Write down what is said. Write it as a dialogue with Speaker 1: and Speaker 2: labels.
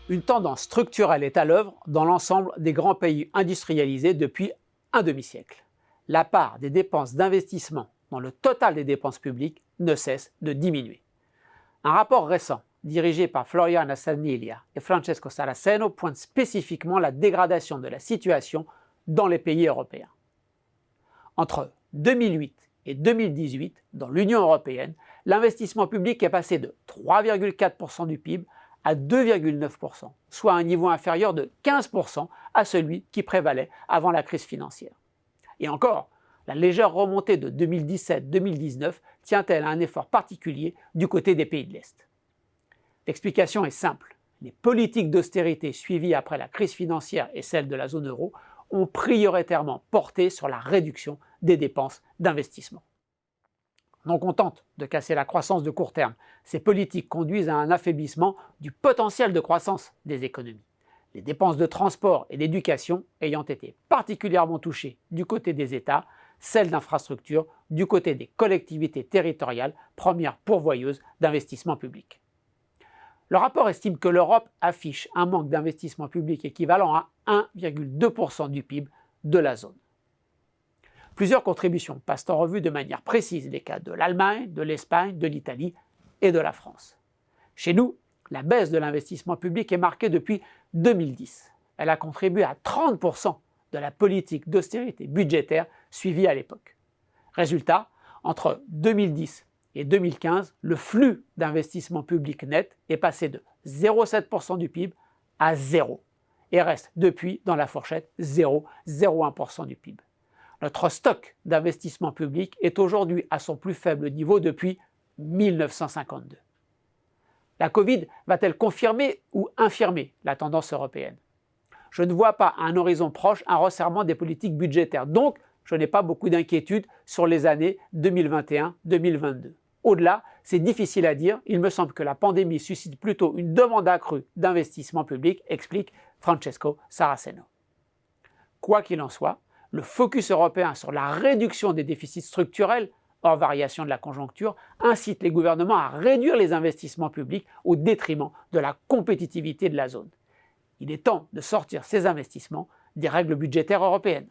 Speaker 1: Une tendance structurelle est à l'œuvre dans l'ensemble des grands pays industrialisés depuis un demi-siècle. La part des dépenses d'investissement dans le total des dépenses publiques ne cesse de diminuer. Un rapport récent, dirigé par Floriana Saniglia et Francesco Saraceno, pointe spécifiquement la dégradation de la situation dans les pays européens. Entre 2008 et 2018, dans l'Union européenne, l'investissement public est passé de 3,4% du PIB à 2,9%, soit un niveau inférieur de 15% à celui qui prévalait avant la crise financière. Et encore, la légère remontée de 2017-2019 tient-elle à un effort particulier du côté des pays de l'Est. L'explication est simple. Les politiques d'austérité suivies après la crise financière et celle de la zone euro ont prioritairement porté sur la réduction des dépenses d'investissement. Non contentes de casser la croissance de court terme, ces politiques conduisent à un affaiblissement du potentiel de croissance des économies. Les dépenses de transport et d'éducation ayant été particulièrement touchées du côté des États, celles d'infrastructures du côté des collectivités territoriales, premières pourvoyeuses d'investissement public. Le rapport estime que l'Europe affiche un manque d'investissement public équivalent à 1,2% du PIB de la zone. Plusieurs contributions passent en revue de manière précise les cas de l'Allemagne, de l'Espagne, de l'Italie et de la France. Chez nous, la baisse de l'investissement public est marquée depuis 2010. Elle a contribué à 30% de la politique d'austérité budgétaire suivie à l'époque. Résultat, entre 2010 et 2015, le flux d'investissement public net est passé de 0,7% du PIB à 0 et reste depuis dans la fourchette 0,01% du PIB. Notre stock d'investissement public est aujourd'hui à son plus faible niveau depuis 1952. La Covid va-t-elle confirmer ou infirmer la tendance européenne? Je ne vois pas à un horizon proche un resserrement des politiques budgétaires, donc je n'ai pas beaucoup d'inquiétude sur les années 2021-2022. Au-delà, c'est difficile à dire, il me semble que la pandémie suscite plutôt une demande accrue d'investissement public, explique Francesco Saraceno. Quoi qu'il en soit, le focus européen sur la réduction des déficits structurels, hors variation de la conjoncture, incite les gouvernements à réduire les investissements publics au détriment de la compétitivité de la zone. Il est temps de sortir ces investissements des règles budgétaires européennes.